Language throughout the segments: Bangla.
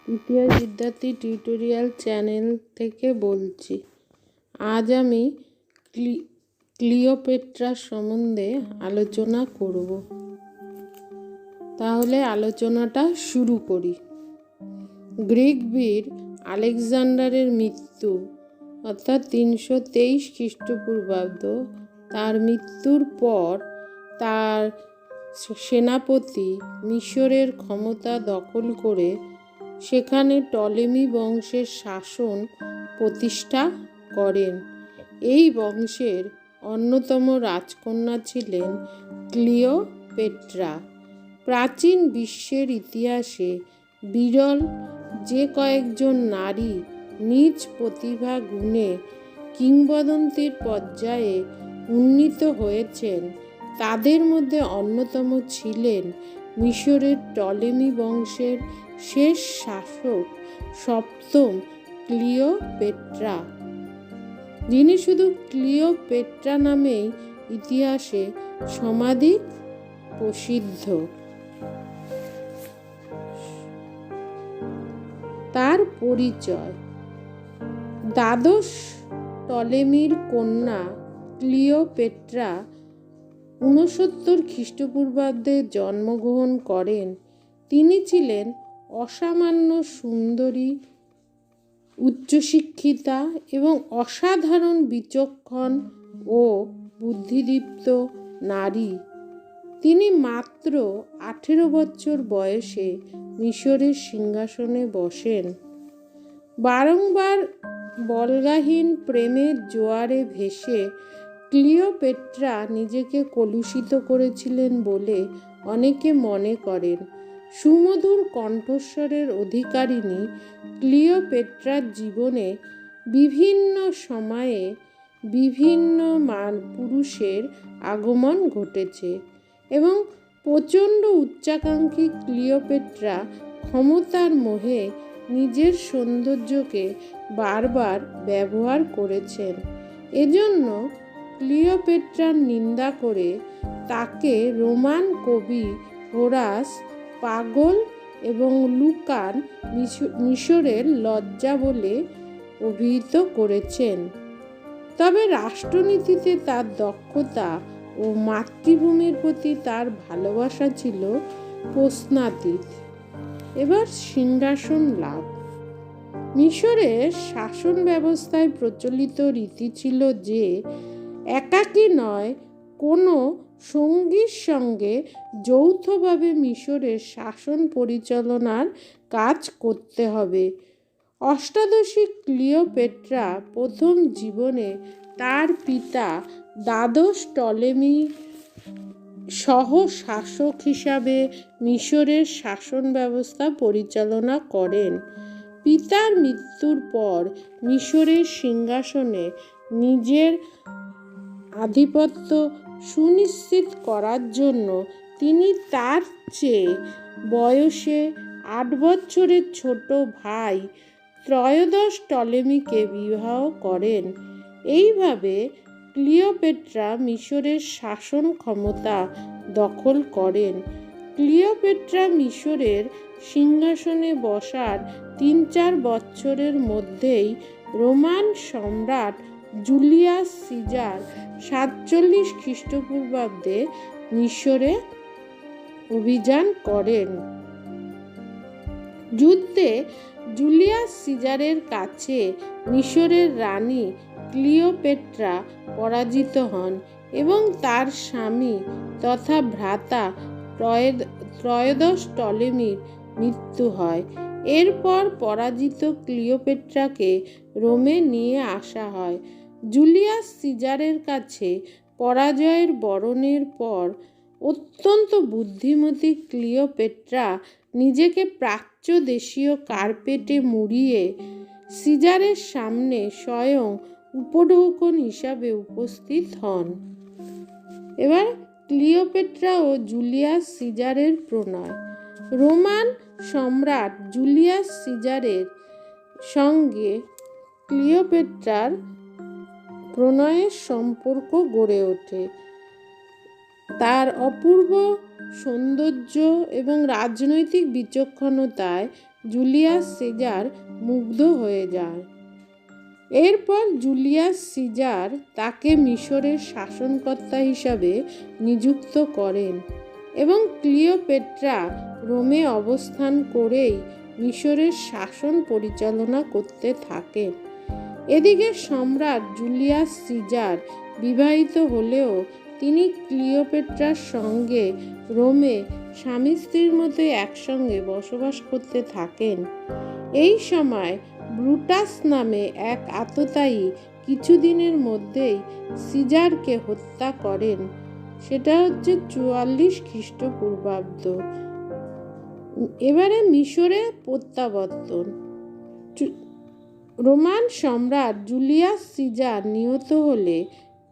ইতিহাস বিদ্যার্থী টিউটোরিয়াল চ্যানেল থেকে বলছি। আজ আমি ক্লিওপেট্রা সম্বন্ধে আলোচনা করব। তাহলে আলোচনাটা শুরু করি। গ্রিক বীর আলেকজান্ডারের মৃত্যু অর্থাৎ 323 খ্রিস্টপূর্বাব্দ। তার মৃত্যুর পর তার সেনাপতি মিশরের ক্ষমতা দখল করে সেখানে টলেমি বংশের শাসন প্রতিষ্ঠা করেন। এই বংশের অন্যতম রাজকন্যা ছিলেন ক্লিওপেট্রা। প্রাচীন বিশ্বের ইতিহাসে বিরল যে কয়েকজন নারী নিজ প্রতিভা গুণে কিংবদন্তির পর্যায়ে উন্নীত হয়েছেন, তাদের মধ্যে অন্যতম ছিলেন মিশরের টলেমি বংশের শেষ শাসক সপ্তম ক্লিওপেট্রা, যিনি শুধু ক্লিওপেট্রা নামেই ইতিহাসে সমাধিক প্রসিদ্ধ। তার পরিচয়: দ্বাদশ টলেমির কন্যা ক্লিওপেট্রা 69 খ্রিস্টপূর্বাব্দে জন্মগ্রহণ করেন। তিনি ছিলেন অসামান্য সুন্দরী, উচ্চশিক্ষিতা এবং অসাধারণ বিচক্ষণ ও বুদ্ধিদীপ্ত নারী। তিনি মাত্র 18 বছর বয়সে মিশরের সিংহাসনে বসেন। বারংবার বলগাহীন প্রেমের জোয়ারে ভেসে ক্লিওপেট্রা নিজেকে কলুষিত করেছিলেন বলে অনেকে মনে করেন। সুমধুর কণ্ঠস্বরের অধিকারিণী ক্লিওপেট্রার জীবনে বিভিন্ন সময়ে বিভিন্ন পুরুষের আগমন ঘটেছে এবং প্রচণ্ড উচ্চাকাঙ্ক্ষী ক্লিওপেট্রা ক্ষমতার মোহে নিজের সৌন্দর্যকে বারবার ব্যবহার করেছেন। এজন্য ক্লিওপেট্রার নিন্দা করে তাকে রোমান কবি হোরাস পাগল এবং লুকান মিশরের লজ্জা বলে অভিহিত করেছেন। তবে রাষ্ট্রনীতিতে তার দক্ষতা ও মাতৃভূমির প্রতি তার ভালোবাসা ছিল প্রশ্নাতীত। এবার সিংহাসন লাভ। মিশরের শাসন ব্যবস্থায় প্রচলিত রীতি ছিল যে একাকী নয়, কোনো সঙ্গীর সঙ্গে যৌথভাবে মিশরের শাসন পরিচালনার কাজ করতে হবে। অষ্টাদশী ক্লিওপেট্রা প্রথম জীবনে তার পিতা দ্বাদশ টলেমি সহ শাসক হিসাবে মিশরের শাসন ব্যবস্থা পরিচালনা করেন। পিতার মৃত্যুর পর মিশরের সিংহাসনে নিজের আধিপত্য সুনিশ্চিত করার জন্য তিনি তার চেয়ে বয়সে 8 বছরের ছোট ভাই ত্রয়োদশ টলেমিকে বিবাহ করেন। এইভাবে ক্লিওপেট্রা মিশরের শাসন ক্ষমতা দখল করেন। ক্লিওপেট্রা মিশরের সিংহাসনে বসার 3-4 বছরের মধ্যেই রোমান সম্রাট জুলিয়াস সিজার 47 খ্রিস্টপূর্বাব্দে মিশরে অভিযান করেন। যুদ্ধে জুলিয়াস সিজারের কাছে মিশরের রানী ক্লিওপেট্রা পরাজিত হন এবং তার স্বামী তথা ভ্রাতা ত্রয়োদশ টলেমির মৃত্যু হয়। এরপর পরাজিত ক্লিওপেট্রাকে রোমে নিয়ে আসা হয়। জুলিয়াস সিজারের কাছে পরাজয়ের বরণের পর অত্যন্ত বুদ্ধিমতী ক্লিওপেট্রা নিজেকে প্রাচ্য দেশীয় কার্পেটে মুড়িয়ে সিজারের সামনে স্বয়ং উপঢৌকন হিসাবে উপস্থিত হন। এবার ক্লিওপেট্রা ও জুলিয়াস সিজারের প্রণয়। রোমান সম্রাট জুলিয়াস সিজারের সঙ্গে ক্লিওপেট্রার প্রণয়ের সম্পর্ক গড়ে ওঠে। তার অপূর্ব সৌন্দর্য এবং রাজনৈতিক বিচক্ষণতায় জুলিয়াস সিজার মুগ্ধ হয়ে যায়। এরপর জুলিয়াস সিজার তাকে মিশরের শাসনকর্তা হিসাবে নিযুক্ত করেন এবং ক্লিওপেট্রা রোমে অবস্থান করেই মিশরের শাসন পরিচালনা করতে থাকেন। এদিকে সম্রাট জুলিয়াস সিজার বিবাহিত হলেও তিনি ক্লিওপেট্রার সঙ্গে রোমে স্বামী স্ত্রীর মতোই একসঙ্গে বসবাস করতে থাকেন। এই সময় ব্রুটাস নামে এক আততায়ী কিছুদিনের মধ্যেই সিজারকে হত্যা করেন। সেটা হচ্ছে 44 খ্রিস্টপূর্বাব্দ। এবারে মিশরে প্রত্যাবর্তন। রোমান সম্রাট জুলিয়াস সিজার নিহত হলে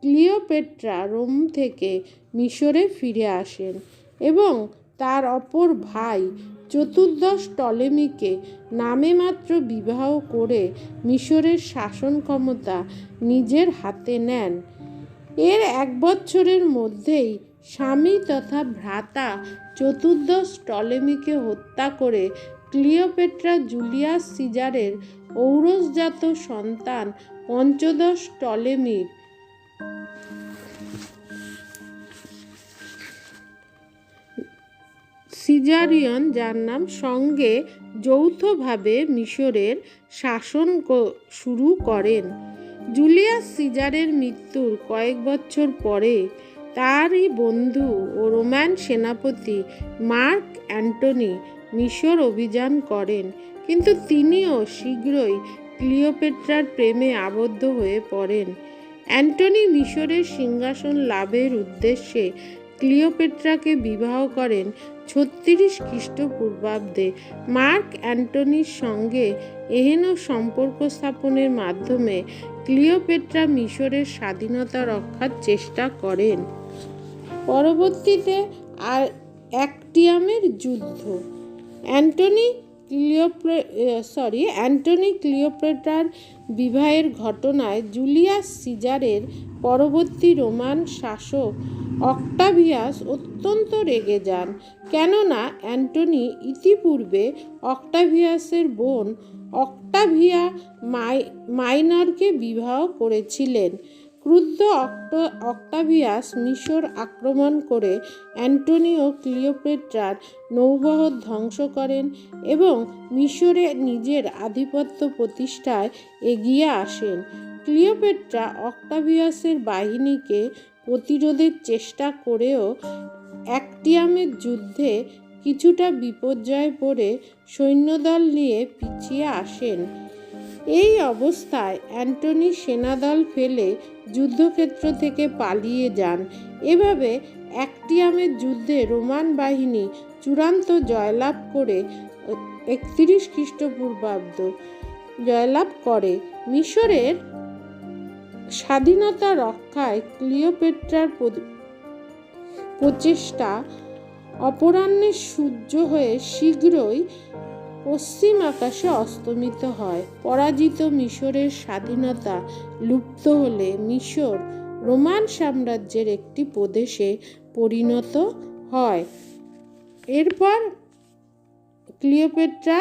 ক্লিওপেট্রা রোম থেকে মিশরে ফিরে আসেন এবং তার অপর ভাই চতুর্দশ টলেমিকে নামে মাত্র বিবাহ করে মিশরের শাসন ক্ষমতা নিজের হাতে নেন। এর 1 বছরের মধ্যেই স্বামী তথা ভ্রাতা চতুর্দশ টলেমিকে হত্যা করে ক্লিওপেট্রা জুলিয়াস সিজারের ঔরসজাত সন্তান পঞ্চদশ টলেমির সিজারিয়ন, যার নাম, সঙ্গে যৌথভাবে মিশরের শাসন শুরু করেন। জুলিয়াস সিজারের মৃত্যুর কয়েক বছর পরে তারই বন্ধু ও রোমান সেনাপতি মার্ক অ্যান্টনি মিশর অভিযান করেন, কিন্তু তিনিও শীঘ্রই ক্লিওপেট্রার প্রেমে আবদ্ধ হয়ে পড়েন। অ্যান্টনি মিশরের সিংহাসন লাভের উদ্দেশ্যে ক্লিওপেট্রাকে বিবাহ করেন 36 খ্রিস্টপূর্বাব্দে। মার্ক অ্যান্টনির সঙ্গে এহেন সম্পর্ক স্থাপনের মাধ্যমে ক্লিওপেট্রা মিশরের স্বাধীনতা রক্ষার চেষ্টা করেন। পরবর্তীতে অ্যাক্টিয়ামের যুদ্ধ। অ্যান্টনি ক্লিওপেট্রার বিবাহের ঘটনায় জুলিয়াস সিজারের পরবর্তী রোমান শাসক অক্টাভিয়াস অত্যন্ত রেগে যান, কেননা অ্যান্টনি ইতিপূর্বে অক্টাভিয়াসের বোন অক্টাভিয়া মাইনরকে বিবাহ করেছিলেন। ক্রুদ্ধ অক্টাভিয়াস মিশর আক্রমণ করে অ্যান্টনি ও ক্লিওপেট্রার নৌবহর ধ্বংস করেন এবং মিশরে নিজের আধিপত্য প্রতিষ্ঠায় এগিয়ে আসেন। ক্লিওপেট্রা অক্টাভিয়াসের বাহিনীকে প্রতিরোধের চেষ্টা করেও অ্যাক্টিয়ামের যুদ্ধে কিছুটা বিপর্যয়ে পড়ে সৈন্যদল নিয়ে পিছিয়ে আসেন। এই অবস্থায় অ্যান্টনি সেনাদল ফেলে যুদ্ধক্ষেত্র থেকে পালিয়ে যান। এভাবে অ্যাক্টিয়ামের যুদ্ধে রোমান বাহিনী চূড়ান্ত জয়লাভ করে 31 খ্রিস্টপূর্বাব্দ জয়লাভ করে। মিশরের স্বাধীনতা রক্ষায় ক্লিওপেট্রার প্রচেষ্টা অপরাহ্নে সূর্য হয়ে শীঘ্রই পশ্চিম আকাশে অস্তমিত হয়। পরাজিত মিশরের স্বাধীনতা লুপ্ত হলে মিশর রোমান সাম্রাজ্যের একটি প্রদেশে পরিণত হয়। এরপর ক্লিওপেট্রা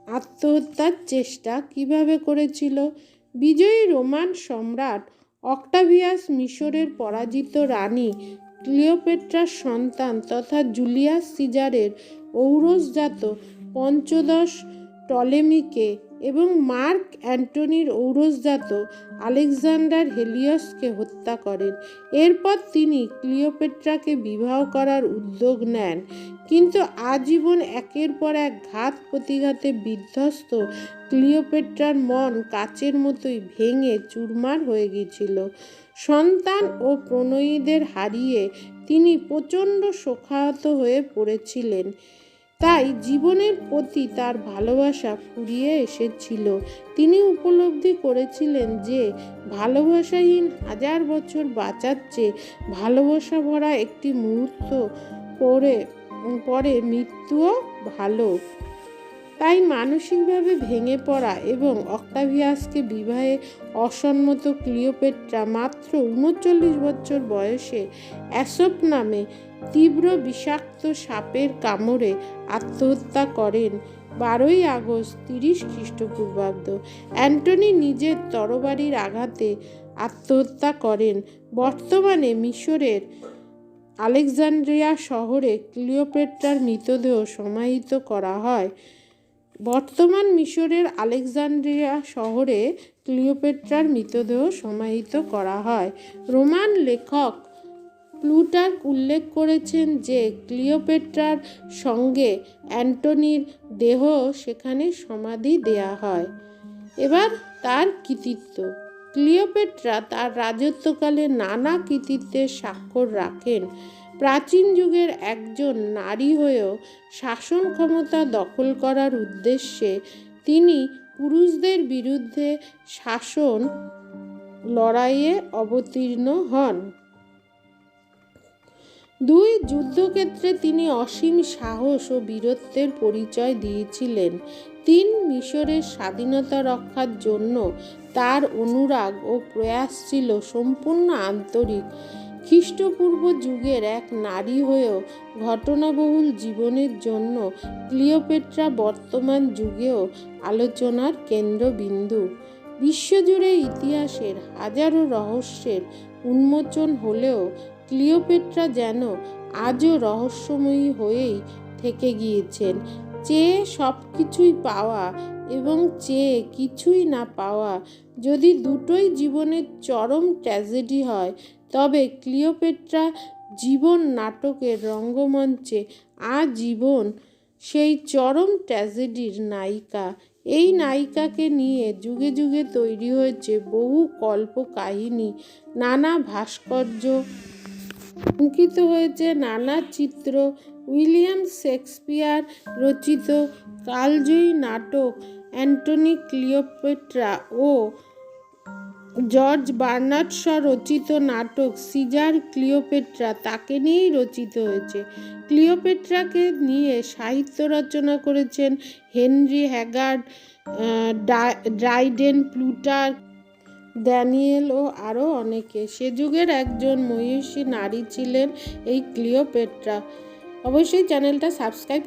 আত্মহত্যার চেষ্টা কিভাবে করেছিল? বিজয়ী রোমান সম্রাট অক্টাভিয়াস মিশরের পরাজিত রানী ক্লিওপেট্রার সন্তান তথা জুলিয়াস সিজারের ঔরসজাত পঞ্চদশ টলেমিকে এবং মার্ক অ্যান্টনির ঔরসজাত আলেকজান্ডার হেলিয়সকে হত্যা করেন। এরপর তিনি ক্লিওপেট্রাকে বিবাহ করার উদ্যোগ নেন, কিন্তু আজীবন একের পর এক ঘাত প্রতিঘাতে বিধ্বস্ত ক্লিওপেট্রার মন কাচের মতোই ভেঙে চুরমার হয়ে গিয়েছিল। সন্তান ও প্রণয়ীদের হারিয়ে তিনি প্রচণ্ড শোকাহত হয়ে পড়েছিলেন, তাই জীবনের প্রতি তার ভালোবাসা ফুরিয়ে এসেছিল। তিনি উপলব্ধি করেছিলেন যে ভালোবাসাহীন 1000 বছর বাঁচার চেয়ে ভালোবাসা ভরা একটি মুহূর্ত পরে মৃত্যুও ভালো। তাই মানসিকভাবে ভেঙে পড়া এবং অক্টাভিয়াসকে বিবাহে অসম্মত ক্লিওপেট্রা মাত্র 39 বছর বয়সে অ্যাসপ নামে তীব্র বিষাক্ত সাপের কামড়ে আত্মহত্যা করেন। 12ই আগস্ট 30 খ্রিস্টপূর্বাব্দ। অ্যান্টনি নিজের তরবারির আঘাতে আত্মহত্যা করেন। বর্তমানে মিশরের আলেকজান্দ্রিয়া শহরে ক্লিওপেট্রার মৃতদেহ সমাহিত করা হয়। বর্তমান মিশরের আলেকজান্দ্রিয়া শহরে ক্লিওপেট্রার মৃতদেহ সমাহিত করা হয়। রোমান লেখক প্লুটার্ক উল্লেখ করেছেন যে ক্লিওপেট্রার সঙ্গে অ্যান্টনির দেহ সেখানে সমাধি দেয়া হয়। এবার তার কৃতিত্ব। ক্লিওপেট্রা তার রাজত্বকালে নানা কৃতিত্বের স্বাক্ষর রাখেন। প্রাচীন যুগের একজন নারী হয়েও শাসন ক্ষমতা দখল করার উদ্দেশ্যে তিনি পুরুষদের বিরুদ্ধে শাসন লড়াইয়ে অবতীর্ণ হন। 2 যুদ্ধক্ষেত্রে তিনি অসীম সাহস ও বীরত্বের পরিচয় দিয়েছিলেন। 3 মিশরের স্বাধীনতা রক্ষার জন্য তার অনুরাগ ও প্রয়াস ছিল সম্পূর্ণ আন্তরিক। খ্রিস্টপূর্ব যুগের এক নারী হয়েও ঘটনাবহুল জীবনের জন্য ক্লিওপেট্রা বর্তমান যুগেও আলোচনার কেন্দ্রবিন্দু। বিশ্বজুড়ে ইতিহাসের হাজারো রহস্যের উন্মোচন হলেও ক্লিওপেট্রা যেন আজও রহস্যময়ী হয়েই থেকে গিয়েছেন। চেয়ে সব কিছুই পাওয়া এবং চেয়ে কিছুই না পাওয়া যদি দুটোই জীবনের চরম ট্র্যাজেডি হয়, তবে ক্লিওপেট্রা জীবন নাটকের রঙ্গমঞ্চে আজীবন সেই চরম ট্র্যাজেডির নায়িকা। এই নায়িকাকে নিয়ে যুগে যুগে তৈরি হয়েছে বহু কল্পকাহিনী, নানা ভাস্কর্য অঙ্কিত হয়েছে, নানা চিত্র। উইলিয়াম শেক্সপিয়ার রচিত কালজয়ী নাটক অ্যান্টনি ক্লিওপেট্রা ও জর্জ বার্নার্ড শ রচিত নাটক সিজার ক্লিওপেট্রা তাকে নিয়েই রচিত হয়েছে। ক্লিওপেট্রাকে নিয়ে সাহিত্য রচনা করেছেন হেনরি হ্যাগার্ড, ড্রাইডেন, প্লুটার্ক, ড্যানিয়েল ও আরও অনেকে। সে যুগের একজন মহিষী নারী ছিলেন এই ক্লিওপেট্রা। অবশ্যই চ্যানেলটা সাবস্ক্রাইব